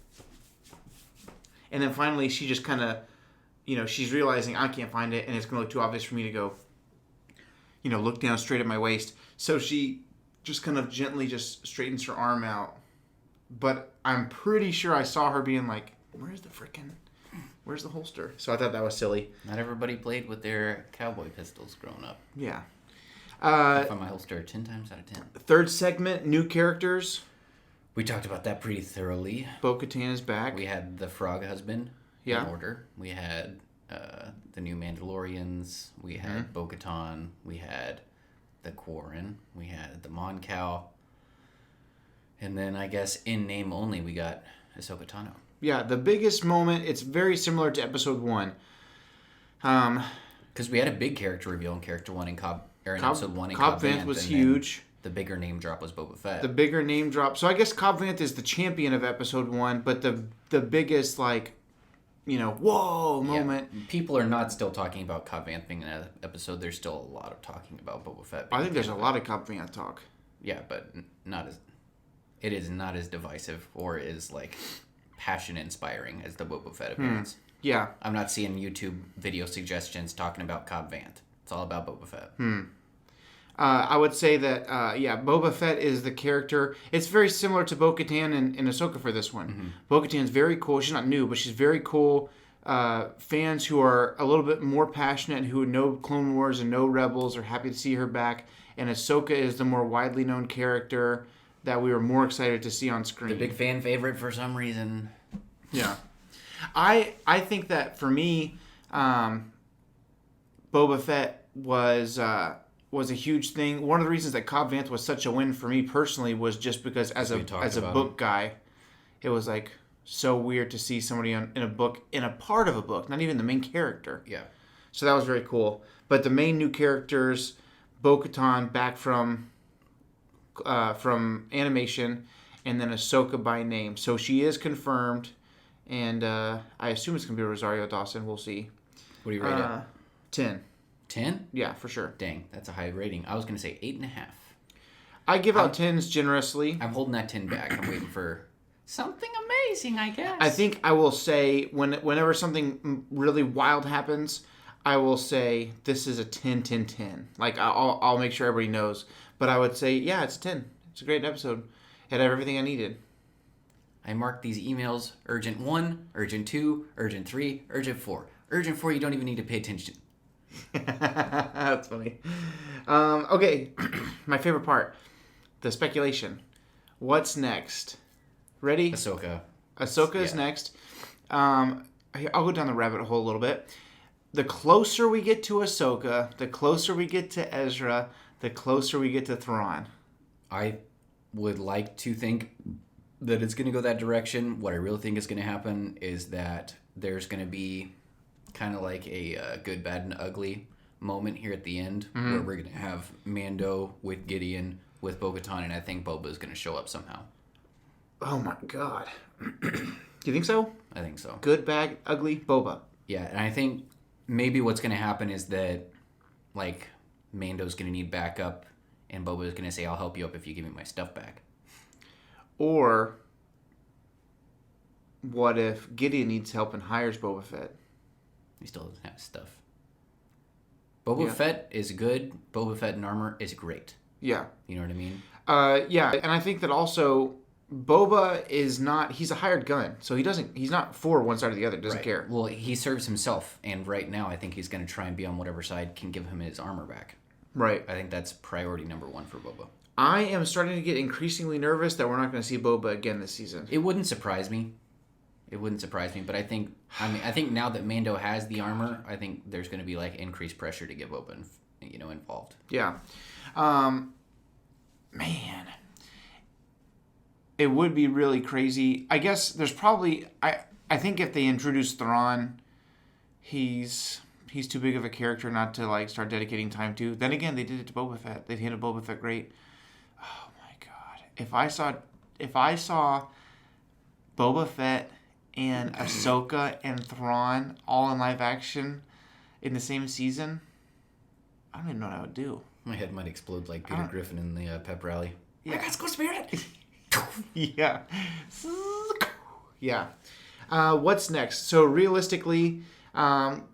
And then finally, she just kind of, she's realizing I can't find it, and it's going to look too obvious for me to go, look down straight at my waist. So she just kind of gently just straightens her arm out. But I'm pretty sure I saw her being like, where's the holster? So I thought that was silly. Not everybody played with their cowboy pistols growing up. Yeah. I found my holster 10 times out of 10. Third segment, new characters. We talked about that pretty thoroughly. Bo-Katan is back. We had the Frog Husband in order. We had the new Mandalorians. We had Bo-Katan. We had the Quarren. We had the Mon Cal. And then I guess in name only we got Ahsoka Tano. Yeah, the biggest moment, it's very similar to episode 1. Because we had a big character reveal in character 1 in episode 1 in Cobb Vanth was huge. The bigger name drop was Boba Fett. The bigger name drop. So I guess Cobb Vanth is the champion of episode 1, but the biggest, whoa moment. Yeah. People are not still talking about Cobb Vanth being in an episode. There's still a lot of talking about Boba Fett. I think there's a lot of Cobb Vanth talk. Yeah, but it is not as divisive or as, passion inspiring as the Boba Fett appearance. Yeah. I'm not seeing YouTube video suggestions talking about Cobb Vanth. It's all about Boba Fett. I would say that, Boba Fett is the character. It's very similar to Bo-Katan and Ahsoka for this one. Bo-Katan's very cool. She's not new, but she's very cool. Fans who are a little bit more passionate, who know Clone Wars and know Rebels, are happy to see her back. And Ahsoka is the more widely known character that we were more excited to see on screen. The big fan favorite for some reason. Yeah. I think that for me, Boba Fett was a huge thing. One of the reasons that Cobb Vanth was such a win for me personally was just because as a book guy, it was so weird to see somebody in a part of a book, not even the main character. Yeah. So that was very cool. But the main new characters, Bo-Katan back from animation, and then Ahsoka by name. So she is confirmed, and I assume it's going to be Rosario Dawson. We'll see. What do you rate it? 10. 10? Yeah, for sure. Dang, that's a high rating. I was going to say 8.5. I give out 10s generously. I'm holding that 10 back. I'm waiting for something amazing, I guess. I think I will say whenever something really wild happens, I will say this is a 10, 10, 10. Like, I'll make sure everybody knows. But I would say, yeah, it's a 10. It's a great episode. It had everything I needed. I marked these emails urgent 1, urgent 2, urgent 3, urgent 4. Urgent 4, you don't even need to pay attention. That's funny. Okay, my favorite part. The speculation. What's next? Ready? Ahsoka. Ahsoka is next. I'll go down the rabbit hole a little bit. The closer we get to Ahsoka, the closer we get to Ezra, the closer we get to Thrawn. I would like to think that it's going to go that direction. What I really think is going to happen is that there's going to be kind of like a good, bad, and ugly moment here at the end where we're going to have Mando with Gideon, with Bo-Katan, and I think Boba is going to show up somehow. Oh my god. You think so? I think so. Good, bad, ugly, Boba. Yeah, and I think maybe what's going to happen is that, like, Mando's going to need backup, and Boba is going to say, I'll help you up if you give me my stuff back. Or, what if Gideon needs help and hires Boba Fett? He still doesn't have stuff. Boba Fett is good. Boba Fett in armor is great. Yeah. You know what I mean? Yeah, and I think that also Boba is not, he's a hired gun, so he's not for one side or the other, doesn't care. Well, he serves himself, and right now I think he's going to try and be on whatever side can give him his armor back. Right. I think that's priority number 1 for Boba. I am starting to get increasingly nervous that we're not going to see Boba again this season. It wouldn't surprise me. But I think now that Mando has the armor, I think there's going to be like increased pressure to get Boba, involved. Yeah. Man. It would be really crazy. I guess there's probably I think if they introduce Thrawn, he's too big of a character not to like start dedicating time to. Then again, they did it to Boba Fett. They handled Boba Fett great. Oh my god. If I saw Boba Fett and Ahsoka and Thrawn all in live action in the same season, I don't even know what I would do. My head might explode like Peter Griffin in the pep rally. Yeah. I got Ghost Spirit! Yeah. Yeah. What's next? So realistically,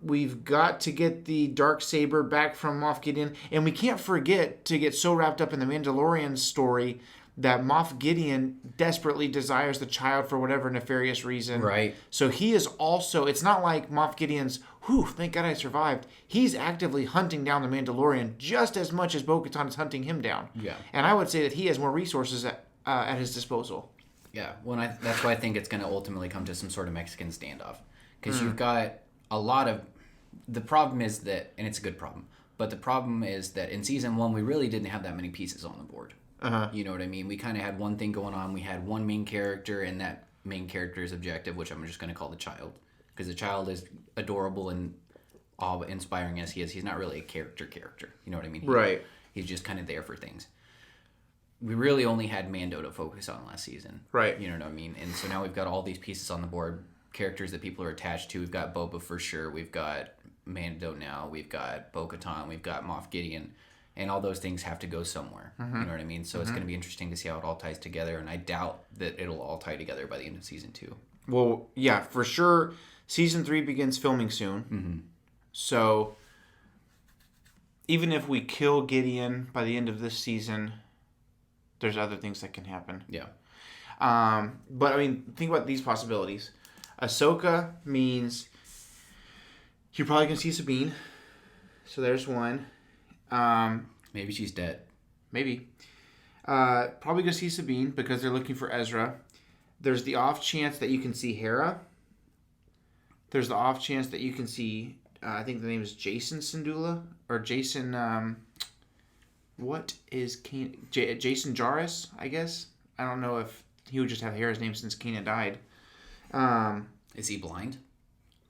we've got to get the Darksaber back from Moff Gideon, and we can't forget to get so wrapped up in the Mandalorian story that Moff Gideon desperately desires the child for whatever nefarious reason. Right. So he is also, it's not like Moff Gideon's, whew, thank God I survived. He's actively hunting down the Mandalorian just as much as Bo-Katan is hunting him down. Yeah. And I would say that he has more resources at his disposal. Yeah, that's why I think it's going to ultimately come to some sort of Mexican standoff. Because you've got a lot of... The problem is that... And it's a good problem. But the problem is that in Season 1, we really didn't have that many pieces on the board. Uh-huh. You know what I mean? We kind of had one thing going on. We had one main character, and that main character's objective, which I'm just going to call the child. Because the child is adorable and awe-inspiring as he is. He's not really a character. You know what I mean? Right. He's just kind of there for things. We really only had Mando to focus on last season. Right. You know what I mean? And so now we've got all these pieces on the board, characters that people are attached to. We've got Boba for sure. We've got Mando now. We've got Bo-Katan. We've got Moff Gideon. And all those things have to go somewhere. Mm-hmm. You know what I mean? So it's going to be interesting to see how it all ties together. And I doubt that it'll all tie together by the end of Season 2. Well, yeah, for sure. Season 3 begins filming soon. Mm-hmm. So even if we kill Gideon by the end of this season, there's other things that can happen. Yeah. But, I mean, think about these possibilities. Ahsoka means you're probably going to see Sabine. So there's one. Maybe she's dead. Maybe. Probably going to see Sabine because they're looking for Ezra. There's the off chance that you can see Hera. There's the off chance that you can see, I think the name is Jason Syndulla. Or Jason, what is Jason Jarrus, I guess? I don't know if he would just have Hera's name since Kanan died. Is he blind?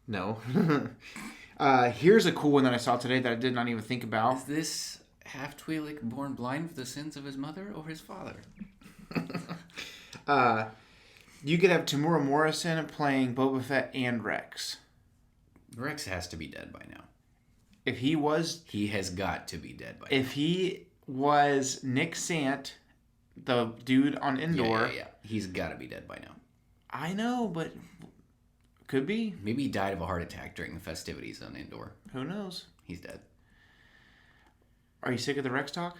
No. Here's a cool one that I saw today that I did not even think about. Is this half Twi'lek born blind for the sins of his mother or his father? You could have Tamura Morrison playing Boba Fett and Rex. Rex has to be dead by now. If he was... He has got to be dead by now. If he was Nick Sant, the dude on Endor... Yeah. He's got to be dead by now. I know, but Could be. Maybe he died of a heart attack during the festivities on Endor. Who knows? He's dead. Are you sick of the Rex talk?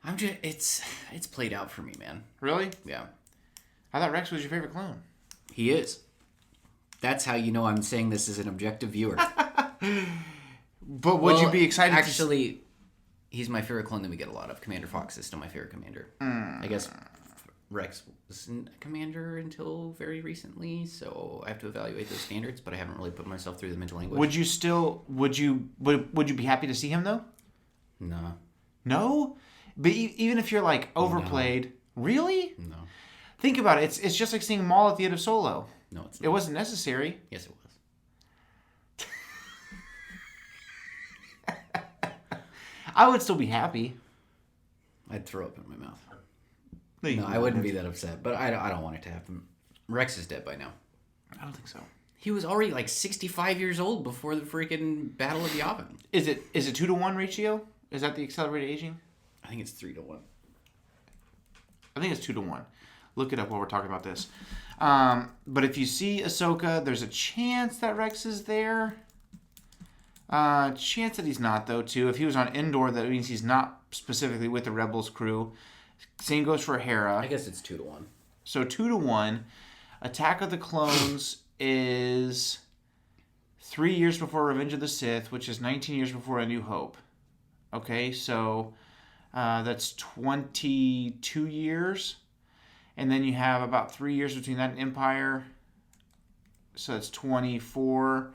I'm just it's played out for me, man. Really? Yeah. I thought Rex was your favorite clone. He is. That's how you know I'm saying this as an objective viewer. But would you be excited actually, he's my favorite clone that we get a lot of. Commander Fox is still my favorite commander. I guess Rex wasn't a commander until very recently, so I have to evaluate those standards, but I haven't really put myself through the mental anguish. would you be happy to see him though? No. No? But even if you're like overplayed, really? No. Think about it. It's just like seeing Maul at the end of Solo. No, it's not. It wasn't necessary. Yes, it was. I would still be happy. I'd throw up in my mouth. No, I wouldn't be that upset, but I don't want it to happen. Rex is dead by now. I don't think so. He was already like 65 years old before the freaking Battle of Yavin. Is it 2-to-1 ratio? Is that the accelerated aging? I think it's 3-1. I think it's 2-to-1. Look it up while we're talking about this. But if you see Ahsoka, there's a chance that Rex is there. Chance that he's not, though, too. If he was on Endor, that means he's not specifically with the Rebels crew. Same goes for Hera. I guess it's 2-1. So 2-to-1. Attack of the Clones is 3 years before Revenge of the Sith, which is 19 years before A New Hope. Okay, so that's 22 years. And then you have about 3 years between that and Empire. So that's 24.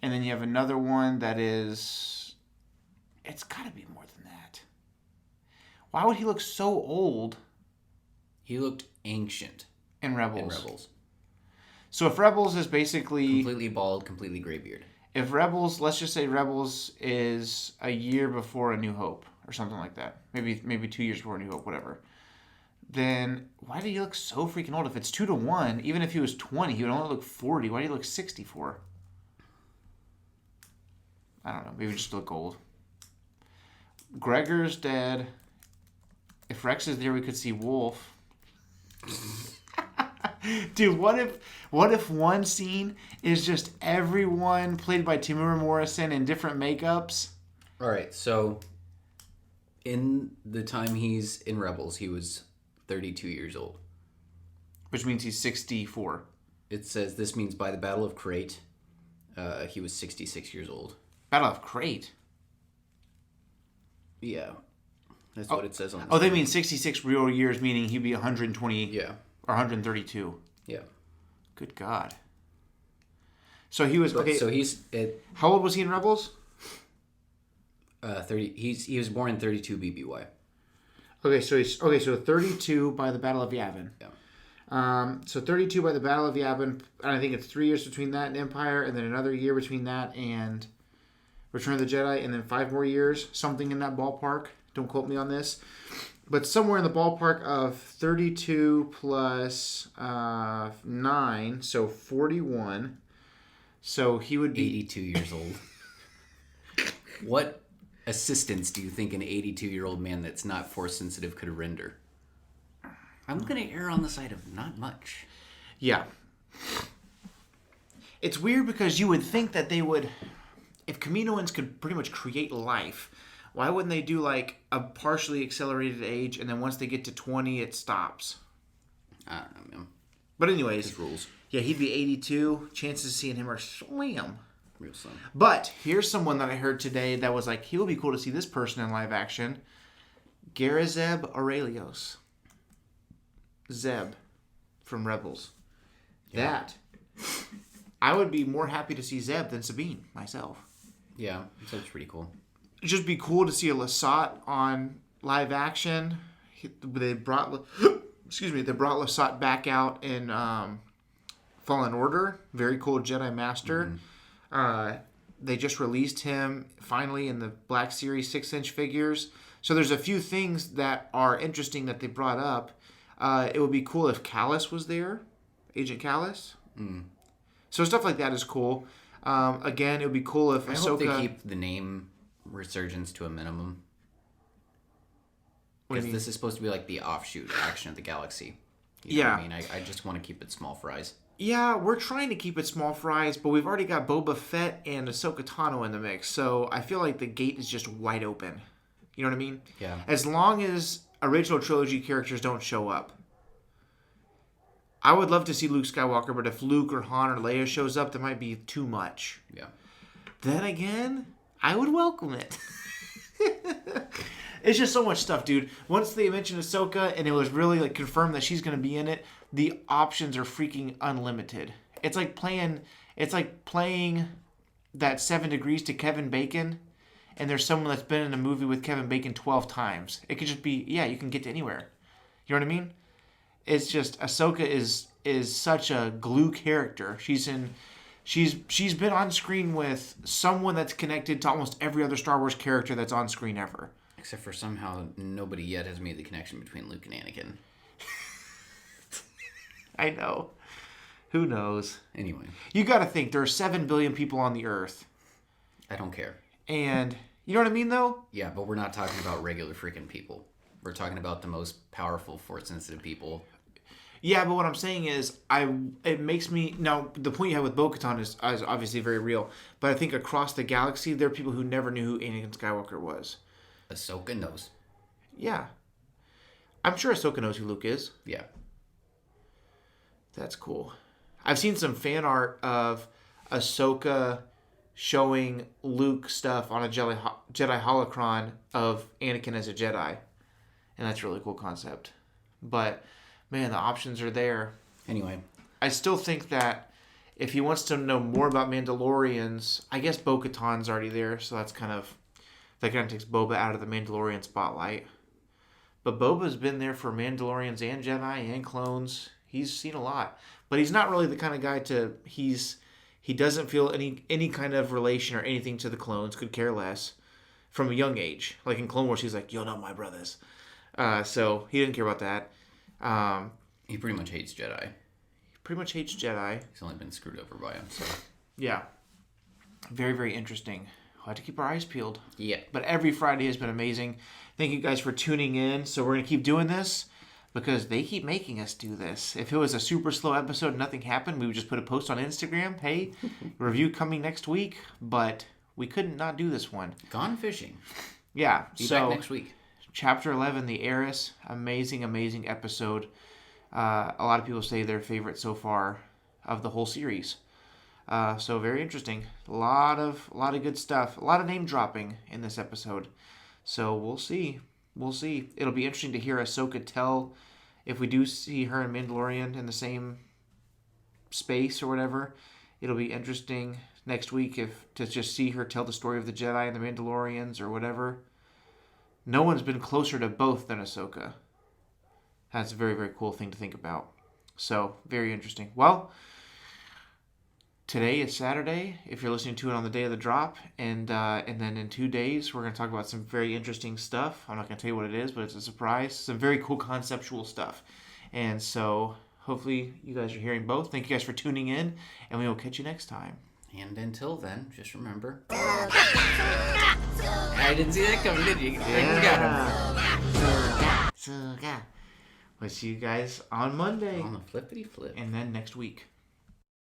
And then you have another one that is... It's got to be more than that. Why would he look so old? He looked ancient In Rebels. in Rebels. So if Rebels is basically... Completely bald, completely gray beard. If Rebels, let's just say Rebels is a year before A New Hope. Or something like that. Maybe 2 years before A New Hope, whatever. Then why do he look so freaking old? If it's 2-to-1, even if he was 20, he would only look 40. Why do he look 64? I don't know. Maybe just look old. Gregor's dead. If Rex is there, we could see Wolf. Dude, what if one scene is just everyone played by Tamura Morrison in different makeups? All right, so in the time he's in Rebels, he was 32 years old. Which means he's 64. It says this means by the Battle of Crate, he was 66 years old. Battle of Crate? Yeah. That's what it says on the Oh, they mean 66 real years, meaning he'd be 120 Yeah. or 132. Yeah. Good God. So he was... Okay, So he's at how old was he in Rebels? 30. He was born in 32 BBY. Okay, so 32 by the Battle of Yavin. Yeah. So 32 by the Battle of Yavin, and I think it's 3 years between that and Empire, and then another year between that and Return of the Jedi, and then 5 more years, something in that ballpark. Don't quote me on this. But somewhere in the ballpark of 32 plus 9, so 41. So he would be... 82 years old. What assistance do you think an 82-year-old man that's not force-sensitive could render? I'm going to err on the side of not much. Yeah. It's weird because you would think that they would... If Kaminoans could pretty much create life, why wouldn't they do like a partially accelerated age and then once they get to 20 it stops? I don't know, man. But anyways, His rules. yeah, he'd be 82. Chances of seeing him are slim. Real slim. But here's someone that I heard today that was like, he would be cool to see this person in live action. Garazeb Aurelios. Zeb from Rebels. Yeah. That. I would be more happy to see Zeb than Sabine myself. Yeah, that's pretty cool. It'd just be cool to see a Lasat on live action. They brought Lasat back out in Fallen Order. Very cool Jedi Master. Mm-hmm. They just released him finally in the Black Series 6-inch figures. So there's a few things that are interesting that they brought up. It would be cool if Callus was there, Agent Callus. Mm. So stuff like that is cool. Again, it would be cool if I Ahsoka... hope they keep the name resurgence to a minimum. Because this is supposed to be like the offshoot Action of the Galaxy. You know what I mean? I just want to keep it small fries. Yeah, we're trying to keep it small fries, but we've already got Boba Fett and Ahsoka Tano in the mix, so I feel like the gate is just wide open. You know what I mean? Yeah. As long as original trilogy characters don't show up. I would love to see Luke Skywalker, but if Luke or Han or Leia shows up, that might be too much. Yeah. Then again, I would welcome it. It's just so much stuff, dude. Once they mentioned Ahsoka and it was really like confirmed that she's going to be in it, the options are freaking unlimited. It's like playing that 7 Degrees to Kevin Bacon, and there's someone that's been in a movie with Kevin Bacon 12 times. It could just be, yeah, you can get to anywhere. You know what I mean? It's just Ahsoka is such a glue character. She's been on screen with someone that's connected to almost every other Star Wars character that's on screen ever. Except for somehow nobody yet has made the connection between Luke and Anakin. I know. Who knows? Anyway. You got to think, there are 7 billion people on the Earth. I don't care. And, you know what I mean, though? Yeah, but we're not talking about regular freaking people. We're talking about the most powerful, force-sensitive people. Yeah, but what I'm saying is, it makes me... Now, the point you have with Bo-Katan is obviously very real. But I think across the galaxy, there are people who never knew who Anakin Skywalker was. Ahsoka knows. Yeah. I'm sure Ahsoka knows who Luke is. Yeah. That's cool. I've seen some fan art of Ahsoka showing Luke stuff on a Jedi holocron of Anakin as a Jedi. And that's a really cool concept. But, man, the options are there. Anyway. I still think that if he wants to know more about Mandalorians, I guess Bo-Katan's already there, so that kind of takes Boba out of the Mandalorian spotlight. But Boba's been there for Mandalorians and Jedi and clones. He's seen a lot. But he's not really the kind of guy he doesn't feel any kind of relation or anything to the clones, could care less, from a young age. Like in Clone Wars, he's like, you're not my brothers. So he didn't care about that. He pretty much hates Jedi. He pretty much hates Jedi. He's only been screwed over by him, so... Yeah. Very, very interesting. We'll have to keep our eyes peeled. Yeah. But every Friday has been amazing. Thank you guys for tuning in. So we're going to keep doing this because they keep making us do this. If it was a super slow episode and nothing happened, we would just put a post on Instagram. Hey, review coming next week. But we couldn't not do this one. Gone fishing. Yeah. Be back next week. Chapter 11, The Heiress. Amazing, amazing episode. A lot of people say their favorite so far of the whole series. So very interesting. A lot of good stuff. A lot of name dropping in this episode. So we'll see. We'll see. It'll be interesting to hear Ahsoka tell if we do see her and Mandalorian in the same space or whatever. It'll be interesting next week to just see her tell the story of the Jedi and the Mandalorians or whatever. No one's been closer to both than Ahsoka. That's a very, very cool thing to think about. So, very interesting. Well, today is Saturday, if you're listening to it on the day of the drop. And then in 2 days, we're going to talk about some very interesting stuff. I'm not going to tell you what it is, but it's a surprise. Some very cool conceptual stuff. And so, hopefully, you guys are hearing both. Thank you guys for tuning in, and we will catch you next time. And until then, just remember... I didn't see that coming, did you? Yeah. We'll see you guys on Monday. On the flippity flip. And then next week.